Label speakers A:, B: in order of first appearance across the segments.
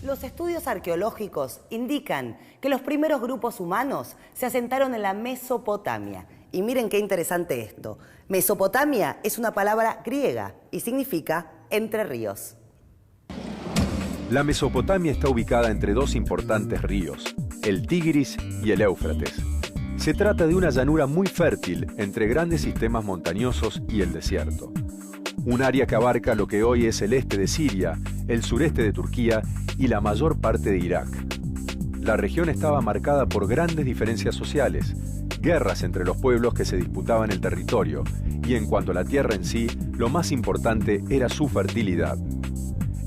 A: Los estudios arqueológicos indican que los primeros grupos humanos se asentaron en la Mesopotamia. Y miren qué interesante esto. Mesopotamia es una palabra griega y significa entre ríos.
B: La Mesopotamia está ubicada entre dos importantes ríos, el Tigris y el Éufrates. Se trata de una llanura muy fértil entre grandes sistemas montañosos y el desierto. Un área que abarca lo que hoy es el este de Siria, el sureste de Turquía y la mayor parte de Irak. La región estaba marcada por grandes diferencias sociales, guerras entre los pueblos que se disputaban el territorio, y en cuanto a la tierra en sí, lo más importante era su fertilidad.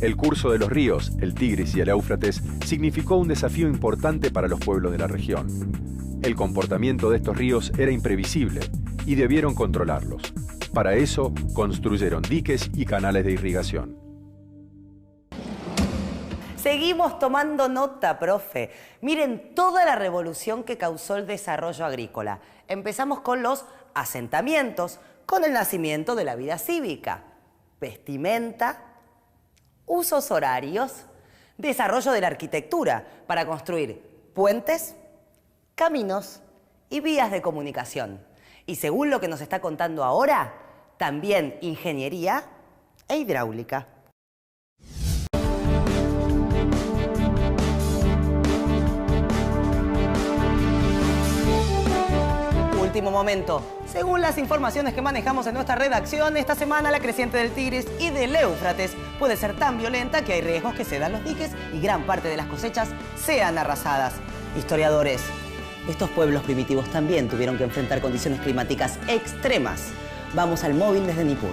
B: El curso de los ríos, el Tigris y el Éufrates, significó un desafío importante para los pueblos de la región. El comportamiento de estos ríos era imprevisible y debieron controlarlos. Para eso, construyeron diques y canales de irrigación.
A: Seguimos tomando nota, profe. Miren toda la revolución que causó el desarrollo agrícola. Empezamos con los asentamientos, con el nacimiento de la vida cívica, vestimenta, usos horarios, desarrollo de la arquitectura para construir puentes, caminos y vías de comunicación. Y según lo que nos está contando ahora, también ingeniería e hidráulica. Último momento. Según las informaciones que manejamos en nuestra redacción, esta semana la creciente del Tigris y del Éufrates puede ser tan violenta que hay riesgos que cedan los diques y gran parte de las cosechas sean arrasadas. Historiadores, estos pueblos primitivos también tuvieron que enfrentar condiciones climáticas extremas. Vamos al móvil desde Nippur.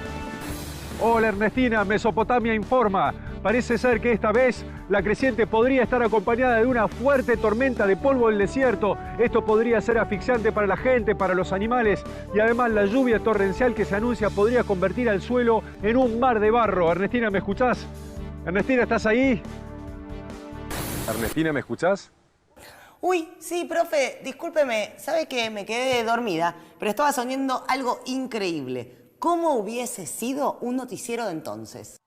B: Hola Ernestina, Mesopotamia informa. Parece ser que esta vez la creciente podría estar acompañada de una fuerte tormenta de polvo del desierto. Esto podría ser asfixiante para la gente, para los animales, y además la lluvia torrencial que se anuncia podría convertir al suelo en un mar de barro. Ernestina, ¿me escuchás? Ernestina, ¿estás ahí? Ernestina, ¿me escuchás?
A: Uy, sí, profe, discúlpeme, sabe que me quedé dormida, pero estaba soñando algo increíble. ¿Cómo hubiese sido un noticiero de entonces?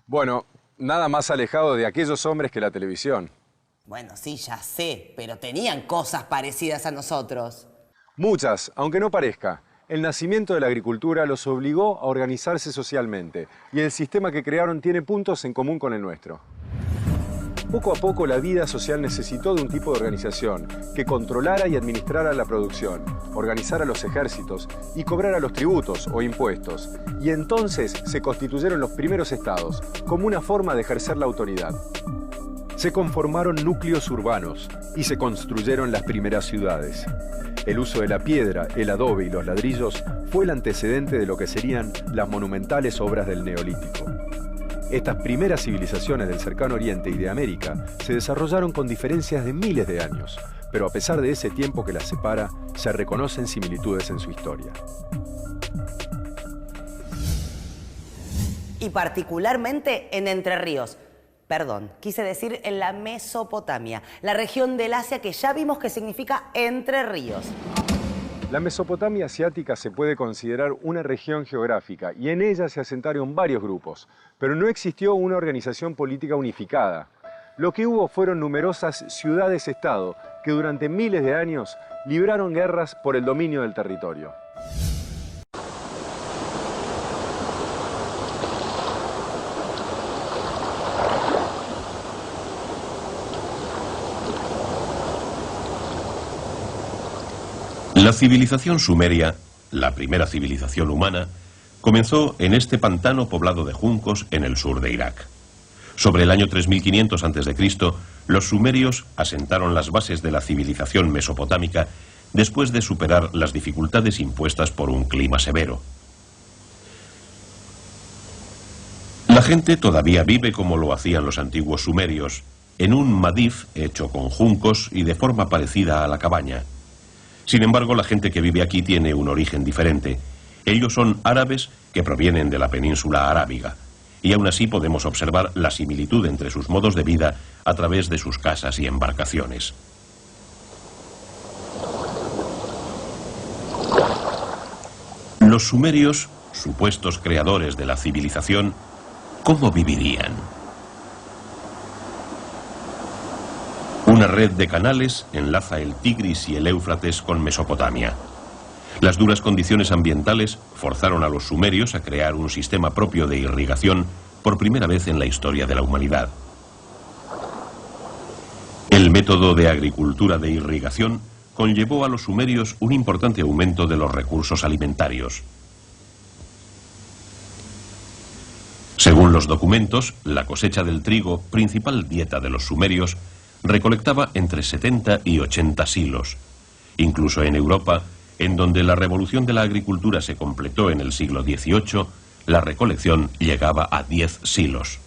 B: Bueno, nada más alejado de aquellos hombres que la televisión.
A: Bueno, sí, ya sé, pero tenían cosas parecidas a nosotros.
B: Muchas, aunque no parezca. El nacimiento de la agricultura los obligó a organizarse socialmente, y el sistema que crearon tiene puntos en común con el nuestro. Poco a poco la vida social necesitó de un tipo de organización que controlara y administrara la producción, organizara los ejércitos y cobrara los tributos o impuestos. Y entonces se constituyeron los primeros estados, como una forma de ejercer la autoridad. Se conformaron núcleos urbanos y se construyeron las primeras ciudades. El uso de la piedra, el adobe y los ladrillos fue el antecedente de lo que serían las monumentales obras del Neolítico. Estas primeras civilizaciones del cercano Oriente y de América se desarrollaron con diferencias de miles de años, pero a pesar de ese tiempo que las separa, se reconocen similitudes en su historia.
A: Y particularmente en Entre Ríos. Perdón, quise decir en la Mesopotamia, la región del Asia que ya vimos que significa Entre Ríos.
B: La Mesopotamia asiática se puede considerar una región geográfica y en ella se asentaron varios grupos, pero no existió una organización política unificada. Lo que hubo fueron numerosas ciudades-estado que durante miles de años libraron guerras por el dominio del territorio.
C: La civilización sumeria, la primera civilización humana, comenzó en este pantano poblado de juncos en el sur de Irak. Sobre el año 3500 a.C., los sumerios asentaron las bases de la civilización mesopotámica después de superar las dificultades impuestas por un clima severo. La gente todavía vive como lo hacían los antiguos sumerios, en un madif hecho con juncos y de forma parecida a la cabaña. Sin embargo, la gente que vive aquí tiene un origen diferente. Ellos son árabes que provienen de la península arábiga. Y aún así podemos observar la similitud entre sus modos de vida a través de sus casas y embarcaciones. Los sumerios, supuestos creadores de la civilización, ¿cómo vivirían? Una red de canales enlaza el Tigris y el Éufrates con Mesopotamia. Las duras condiciones ambientales forzaron a los sumerios a crear un sistema propio de irrigación por primera vez en la historia de la humanidad. El método de agricultura de irrigación conllevó a los sumerios un importante aumento de los recursos alimentarios. Según los documentos, la cosecha del trigo, principal dieta de los sumerios, recolectaba entre 70 y 80 silos. Incluso en Europa, en donde la revolución de la agricultura se completó en el siglo XVIII, la recolección llegaba a 10 silos.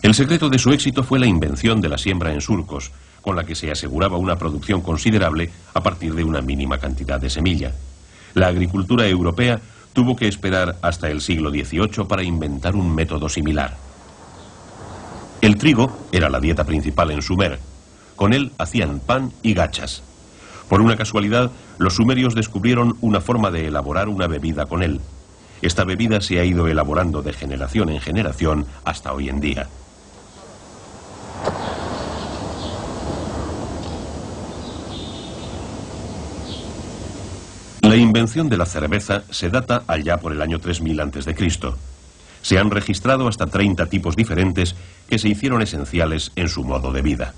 C: El secreto de su éxito fue la invención de la siembra en surcos, con la que se aseguraba una producción considerable a partir de una mínima cantidad de semilla. La agricultura europea tuvo que esperar hasta el siglo XVIII para inventar un método similar. El trigo era la dieta principal en Sumer. Con él hacían pan y gachas. Por una casualidad, los sumerios descubrieron una forma de elaborar una bebida con él. Esta bebida se ha ido elaborando de generación en generación hasta hoy en día. La invención de la cerveza se data allá por el año 3000 a.C. Se han registrado hasta 30 tipos diferentes que se hicieron esenciales en su modo de vida.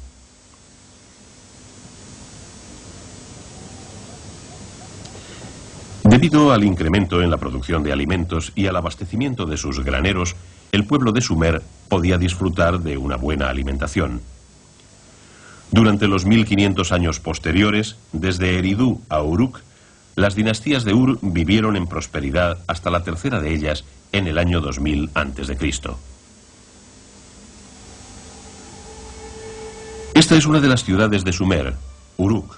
C: Debido al incremento en la producción de alimentos y al abastecimiento de sus graneros, el pueblo de Sumer podía disfrutar de una buena alimentación. Durante los 1500 años posteriores, desde Eridu a Uruk, las dinastías de Ur vivieron en prosperidad hasta la tercera de ellas en el año 2000 a.C. Esta es una de las ciudades de Sumer, Uruk.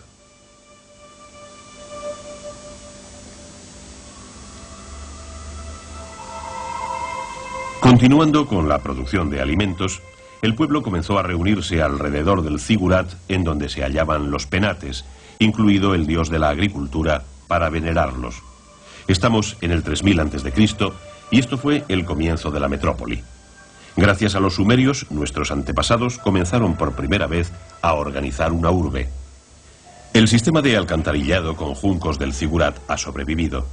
C: Continuando con la producción de alimentos, el pueblo comenzó a reunirse alrededor del zigurat en donde se hallaban los penates, incluido el dios de la agricultura, para venerarlos. Estamos en el 3000 a.C. y esto fue el comienzo de la metrópoli. Gracias a los sumerios, nuestros antepasados comenzaron por primera vez a organizar una urbe. El sistema de alcantarillado con juncos del zigurat ha sobrevivido.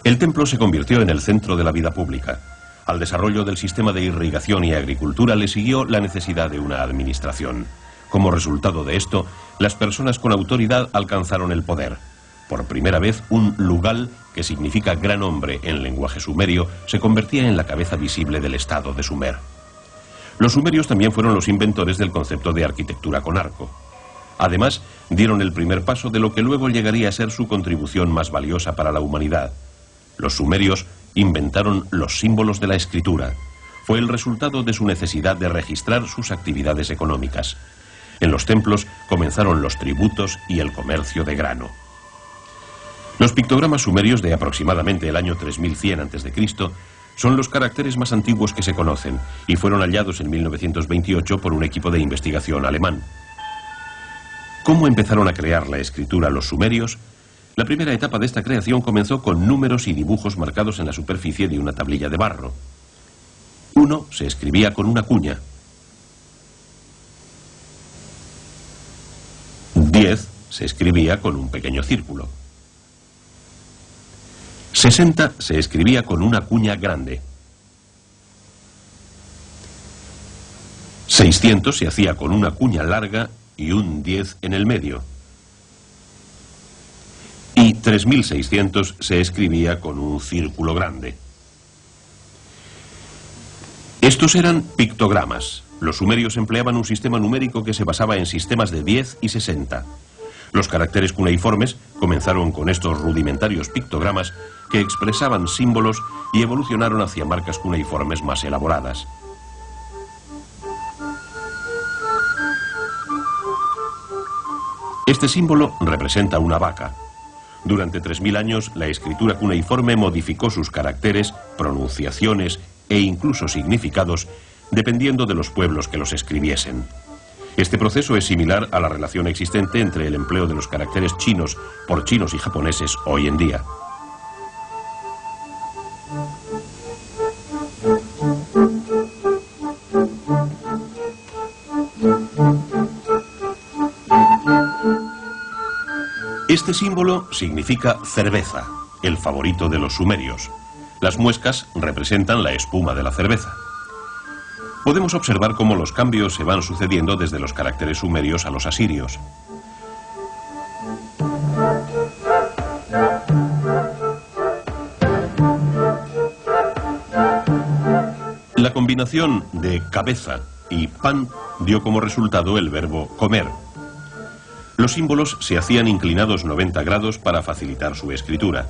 C: El templo se convirtió en el centro de la vida pública. Al desarrollo del sistema de irrigación y agricultura le siguió la necesidad de una administración. Como resultado de esto, las personas con autoridad alcanzaron el poder. Por primera vez, un lugal, que significa gran hombre en lenguaje sumerio, se convertía en la cabeza visible del estado de Sumer. Los sumerios también fueron los inventores del concepto de arquitectura con arco. Además, dieron el primer paso de lo que luego llegaría a ser su contribución más valiosa para la humanidad. Los sumerios inventaron los símbolos de la escritura. Fue el resultado de su necesidad de registrar sus actividades económicas. En los templos comenzaron los tributos y el comercio de grano. Los pictogramas sumerios de aproximadamente el año 3100 a.C. son los caracteres más antiguos que se conocen y fueron hallados en 1928 por un equipo de investigación alemán. ¿Cómo empezaron a crear la escritura los sumerios? La primera etapa de esta creación comenzó con números y dibujos marcados en la superficie de una tablilla de barro. 1 se escribía con una cuña. 10 se escribía con un pequeño círculo. 60 se escribía con una cuña grande. 600 se hacía con una cuña larga y un 10 en el medio. Y 3600 se escribía con un círculo grande. Estos eran pictogramas. Los sumerios empleaban un sistema numérico que se basaba en sistemas de 10 y 60. Los caracteres cuneiformes comenzaron con estos rudimentarios pictogramas que expresaban símbolos y evolucionaron hacia marcas cuneiformes más elaboradas. Este símbolo representa una vaca. Durante 3000 años, la escritura cuneiforme modificó sus caracteres, pronunciaciones e incluso significados dependiendo de los pueblos que los escribiesen. Este proceso es similar a la relación existente entre el empleo de los caracteres chinos por chinos y japoneses hoy en día. Este símbolo significa cerveza, el favorito de los sumerios. Las muescas representan la espuma de la cerveza. Podemos observar cómo los cambios se van sucediendo desde los caracteres sumerios a los asirios. La combinación de cabeza y pan dio como resultado el verbo comer. Los símbolos se hacían inclinados 90 grados para facilitar su escritura.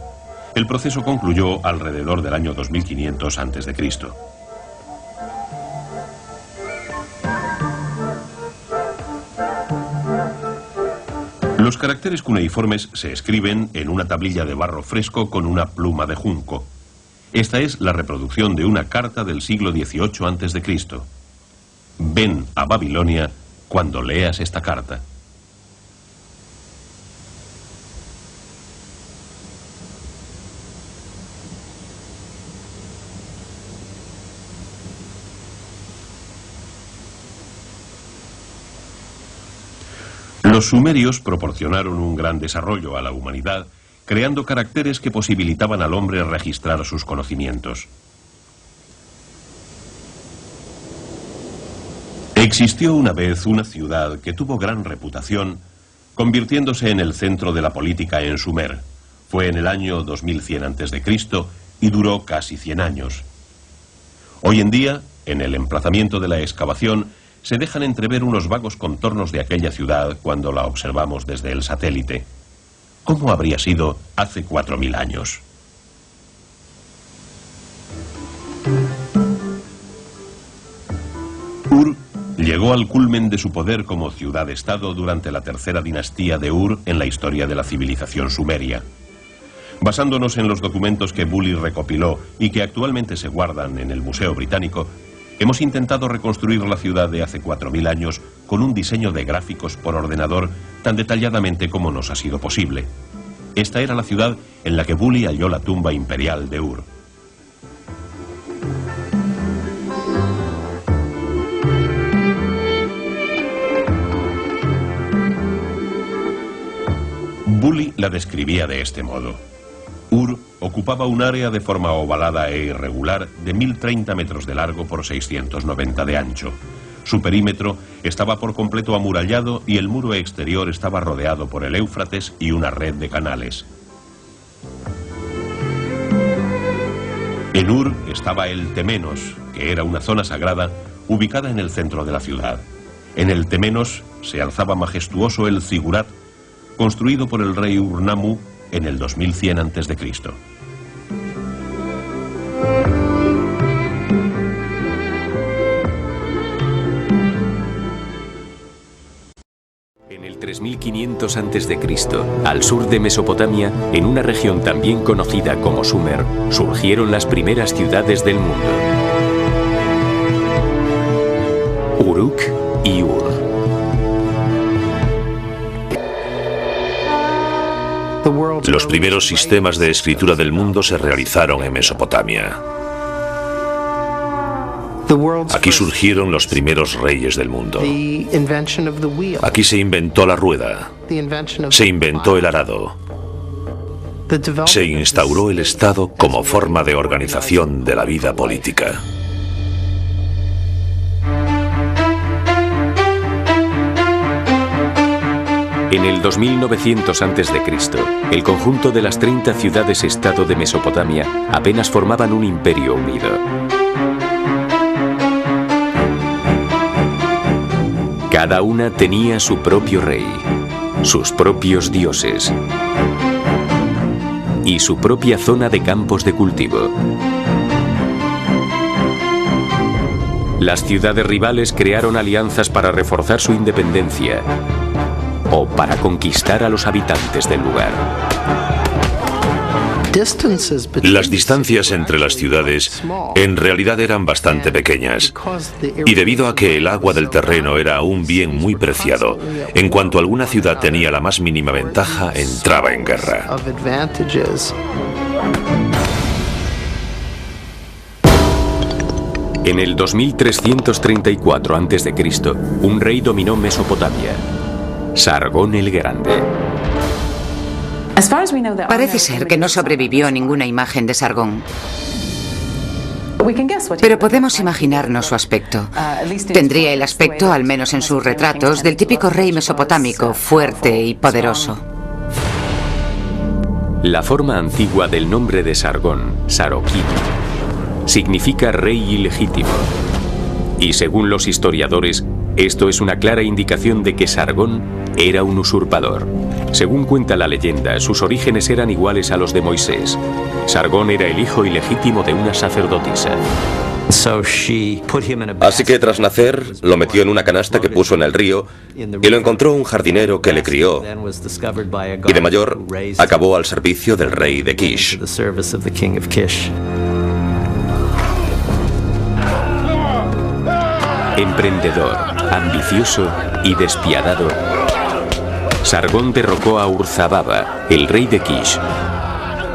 C: El proceso concluyó alrededor del año 2500 a.C. Los caracteres cuneiformes se escriben en una tablilla de barro fresco con una pluma de junco. Esta es la reproducción de una carta del siglo XVIII a.C. Ven a Babilonia cuando leas esta carta. Los sumerios proporcionaron un gran desarrollo a la humanidad, creando caracteres que posibilitaban al hombre registrar sus conocimientos. Existió una vez una ciudad que tuvo gran reputación, convirtiéndose en el centro de la política en Sumer. Fue en el año 2100 a.C. y duró casi 100 años. Hoy en día, en el emplazamiento de la excavación, se dejan entrever unos vagos contornos de aquella ciudad cuando la observamos desde el satélite. ¿Cómo habría sido hace 4000 años? Ur llegó al culmen de su poder como ciudad-estado durante la tercera dinastía de Ur en la historia de la civilización sumeria. Basándonos en los documentos que Bully recopiló y que actualmente se guardan en el Museo Británico, hemos intentado reconstruir la ciudad de hace 4000 años con un diseño de gráficos por ordenador tan detalladamente como nos ha sido posible. Esta era la ciudad en la que Bully halló la tumba imperial de Ur. Bully la describía de este modo. Ur ocupaba un área de forma ovalada e irregular de 1030 metros de largo por 690 de ancho. Su perímetro estaba por completo amurallado y el muro exterior estaba rodeado por el Éufrates y una red de canales. En Ur estaba el Temenos, que era una zona sagrada ubicada en el centro de la ciudad. En el Temenos se alzaba majestuoso el Zigurat, construido por el rey Ur-Nammu en el 2100 a.C.
D: En el 3500 a.C., al sur de Mesopotamia, en una región también conocida como Sumer, surgieron las primeras ciudades del mundo. Uruk y Ur.
E: Los primeros sistemas de escritura del mundo se realizaron en Mesopotamia. Aquí surgieron los primeros reyes del mundo. Aquí se inventó la rueda, se inventó el arado, se instauró el Estado como forma de organización de la vida política.
D: En el 2900 a.C., el conjunto de las 30 ciudades-estado de Mesopotamia apenas formaban un imperio unido. Cada una tenía su propio rey, sus propios dioses y su propia zona de campos de cultivo. Las ciudades rivales crearon alianzas para reforzar su independencia o para conquistar a los habitantes del lugar.
E: Las distancias entre las ciudades en realidad eran bastante pequeñas, y debido a que el agua del terreno era un bien muy preciado, en cuanto alguna ciudad tenía la más mínima ventaja, entraba en guerra.
D: En el 2334 a.C., un rey dominó Mesopotamia, Sargón el Grande.
F: Parece ser que no sobrevivió ninguna imagen de Sargón. Pero podemos imaginarnos su aspecto. Tendría el aspecto, al menos en sus retratos, del típico rey mesopotámico, fuerte y poderoso.
D: La forma antigua del nombre de Sargón, Saroquín, significa rey ilegítimo. Y según los historiadores, esto es una clara indicación de que Sargón era un usurpador. Según cuenta la leyenda, sus orígenes eran iguales a los de Moisés. Sargón era el hijo ilegítimo de una sacerdotisa.
G: Así que tras nacer, lo metió en una canasta que puso en el río y lo encontró un jardinero que le crió. Y de mayor, acabó al servicio del rey de Kish.
D: Emprendedor, ambicioso y despiadado, Sargón derrocó a Urzababa, el rey de Kish,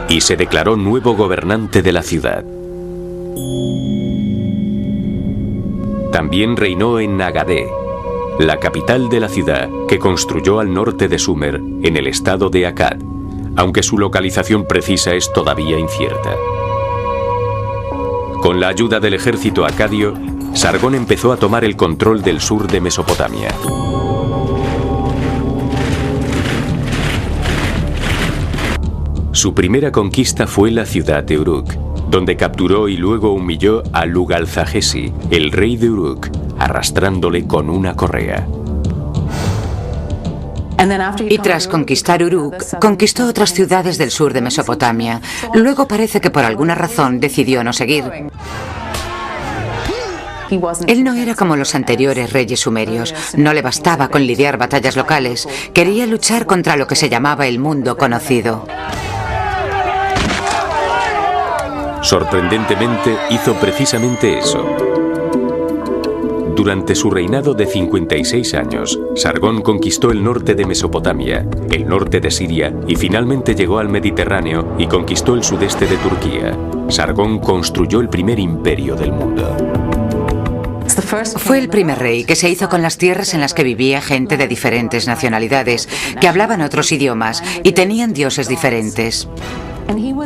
D: y se declaró nuevo gobernante de la ciudad. También reinó en Nagadé, la capital de la ciudad que construyó al norte de Sumer, en el estado de Akkad, aunque su localización precisa es todavía incierta. Con la ayuda del ejército acadio, Sargón empezó a tomar el control del sur de Mesopotamia. Su primera conquista fue la ciudad de Uruk, donde capturó y luego humilló a Lugalzagesi, el rey de Uruk, arrastrándole con una correa.
F: Y tras conquistar Uruk, conquistó otras ciudades del sur de Mesopotamia. Luego parece que por alguna razón decidió no seguir. Él no era como los anteriores reyes sumerios. No le bastaba con lidiar batallas locales. Quería luchar contra lo que se llamaba el mundo conocido.
D: Sorprendentemente, hizo precisamente eso. Durante su reinado de 56 años, Sargón conquistó el norte de Mesopotamia, el norte de Siria y finalmente llegó al Mediterráneo y conquistó el sudeste de Turquía. Sargón construyó el primer imperio del mundo.
F: Fue el primer rey que se hizo con las tierras en las que vivía gente de diferentes nacionalidades, que hablaban otros idiomas y tenían dioses diferentes.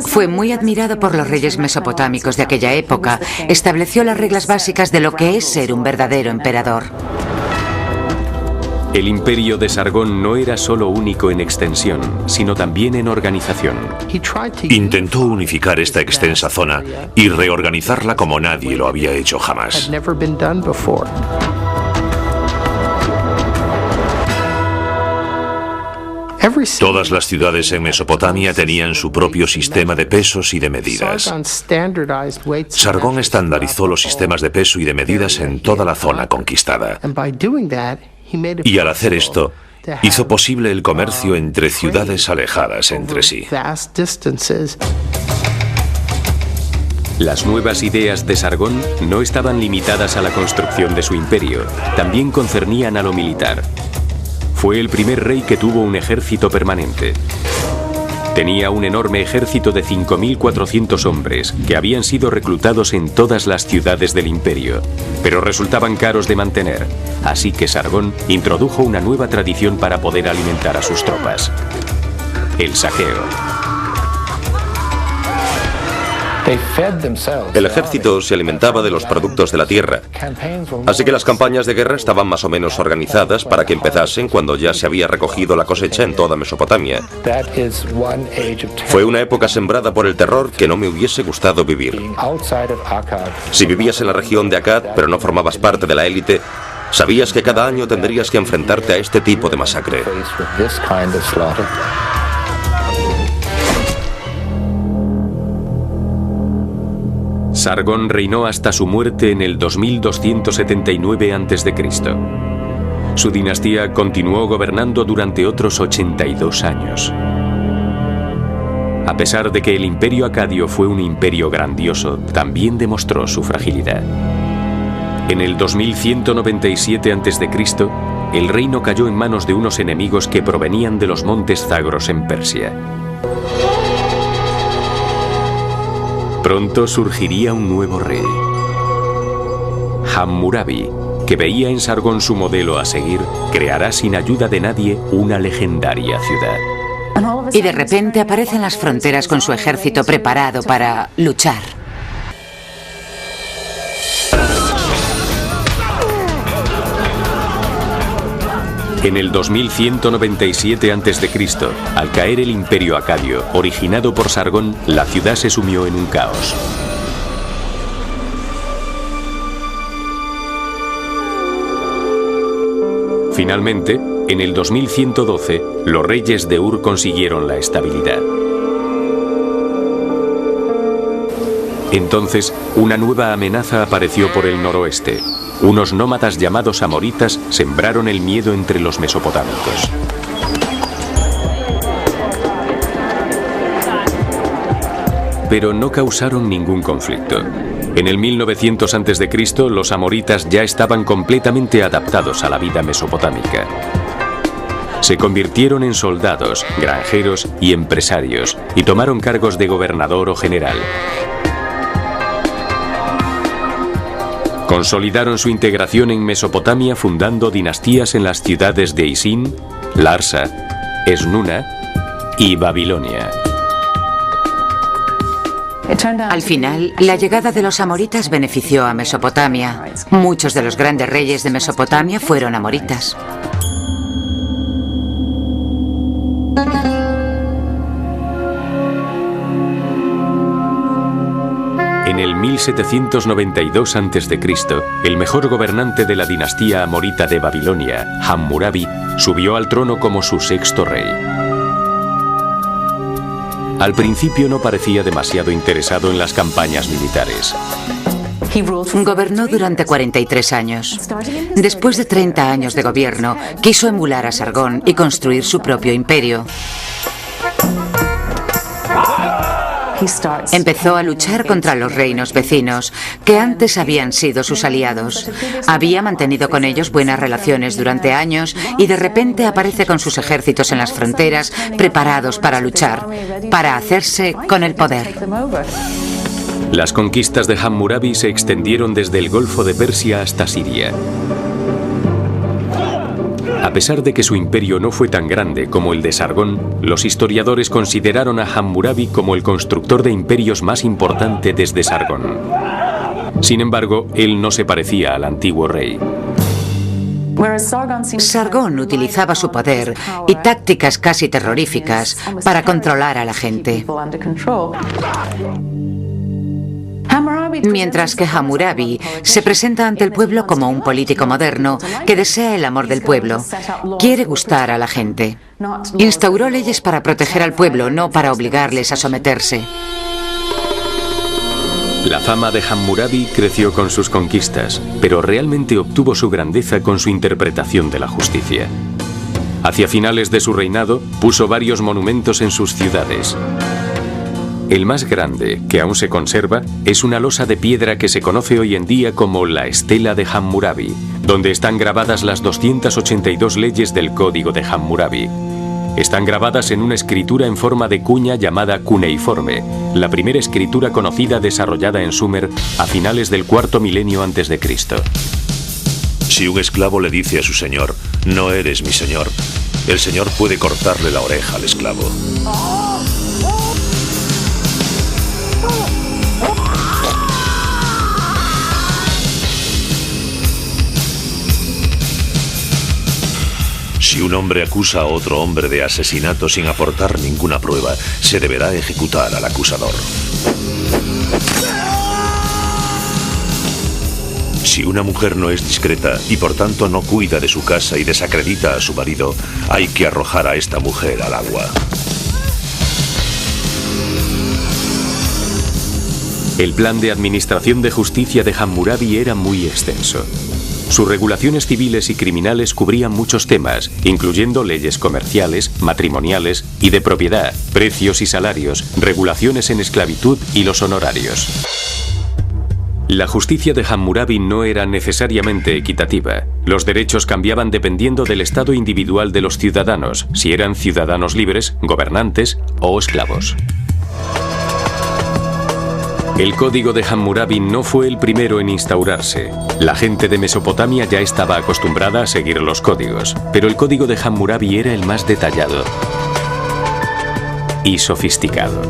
F: Fue muy admirado por los reyes mesopotámicos de aquella época. Estableció las reglas básicas de lo que es ser un verdadero emperador.
D: El imperio de Sargón no era solo único en extensión, sino también en organización.
E: Intentó unificar esta extensa zona y reorganizarla como nadie lo había hecho jamás. Todas las ciudades en Mesopotamia tenían su propio sistema de pesos y de medidas. Sargón estandarizó los sistemas de peso y de medidas en toda la zona conquistada. Y al hacer esto, hizo posible el comercio entre ciudades alejadas entre sí.
D: Las nuevas ideas de Sargón no estaban limitadas a la construcción de su imperio, también concernían a lo militar. Fue el primer rey que tuvo un ejército permanente. Tenía un enorme ejército de 5.400 hombres que habían sido reclutados en todas las ciudades del imperio, pero resultaban caros de mantener, así que Sargón introdujo una nueva tradición para poder alimentar a sus tropas: el saqueo.
G: El ejército se alimentaba de los productos de la tierra, así que las campañas de guerra estaban más o menos organizadas para que empezasen cuando ya se había recogido la cosecha en toda Mesopotamia. Fue una época sembrada por el terror que no me hubiese gustado vivir. Si vivías en la región de Akkad, pero no formabas parte de la élite, sabías que cada año tendrías que enfrentarte a este tipo de masacre.
D: Sargón reinó hasta su muerte en el 2279 a.C. Su dinastía continuó gobernando durante otros 82 años. A pesar de que el imperio acadio fue un imperio grandioso, también demostró su fragilidad. En el 2197 a.C., el reino cayó en manos de unos enemigos que provenían de los montes Zagros en Persia. Pronto surgiría un nuevo rey. Hammurabi, que veía en Sargón su modelo a seguir, creará sin ayuda de nadie una legendaria ciudad.
F: Y de repente aparece en las fronteras con su ejército preparado para luchar.
D: En el 2197 a.C., al caer el Imperio Acadio, originado por Sargón, la ciudad se sumió en un caos. Finalmente, en el 2112, los reyes de Ur consiguieron la estabilidad. Entonces, una nueva amenaza apareció por el noroeste. Unos nómadas llamados amoritas sembraron el miedo entre los mesopotámicos. Pero no causaron ningún conflicto. En el 1900 a.C., los amoritas ya estaban completamente adaptados a la vida mesopotámica. Se convirtieron en soldados, granjeros y empresarios, y tomaron cargos de gobernador o general. Consolidaron su integración en Mesopotamia fundando dinastías en las ciudades de Isin, Larsa, Esnuna y Babilonia.
F: Al final, la llegada de los amoritas benefició a Mesopotamia. Muchos de los grandes reyes de Mesopotamia fueron amoritas.
D: En el 1792 a.C., el mejor gobernante de la dinastía amorita de Babilonia, Hammurabi, subió al trono como su sexto rey. Al principio no parecía demasiado interesado en las campañas militares.
F: Gobernó durante 43 años. Después de 30 años de gobierno, quiso emular a Sargón y construir su propio imperio. Empezó a luchar contra los reinos vecinos, que antes habían sido sus aliados. Había mantenido con ellos buenas relaciones durante años y de repente aparece con sus ejércitos en las fronteras, preparados para luchar, para hacerse con el poder.
D: Las conquistas de Hammurabi se extendieron desde el Golfo de Persia hasta Siria. A pesar de que su imperio no fue tan grande como el de Sargón, los historiadores consideraron a Hammurabi como el constructor de imperios más importante desde Sargón. Sin embargo, él no se parecía al antiguo rey.
F: Sargón utilizaba su poder y tácticas casi terroríficas para controlar a la gente. Mientras que Hammurabi se presenta ante el pueblo como un político moderno que desea el amor del pueblo. Quiere gustar a la gente. Instauró leyes para proteger al pueblo, no para obligarles a someterse.
D: La fama de Hammurabi creció con sus conquistas, pero realmente obtuvo su grandeza con su interpretación de la justicia. Hacia finales de su reinado, puso varios monumentos en sus ciudades. El más grande, que aún se conserva, es una losa de piedra que se conoce hoy en día como la Estela de Hammurabi, donde están grabadas las 282 leyes del Código de Hammurabi. Están grabadas en una escritura en forma de cuña llamada cuneiforme, la primera escritura conocida desarrollada en Sumer a finales del cuarto milenio antes de Cristo.
E: Si un esclavo le dice a su señor, no eres mi señor, el señor puede cortarle la oreja al esclavo. Si un hombre acusa a otro hombre de asesinato sin aportar ninguna prueba, se deberá ejecutar al acusador. Si una mujer no es discreta y por tanto no cuida de su casa y desacredita a su marido, hay que arrojar a esta mujer al agua.
D: El plan de administración de justicia de Hammurabi era muy extenso. Sus regulaciones civiles y criminales cubrían muchos temas, incluyendo leyes comerciales, matrimoniales y de propiedad, precios y salarios, regulaciones en esclavitud y los honorarios. La justicia de Hammurabi no era necesariamente equitativa. Los derechos cambiaban dependiendo del estado individual de los ciudadanos, si eran ciudadanos libres, gobernantes o esclavos. El Código de Hammurabi no fue el primero en instaurarse. La gente de Mesopotamia ya estaba acostumbrada a seguir los códigos, pero el Código de Hammurabi era el más detallado. y sofisticado.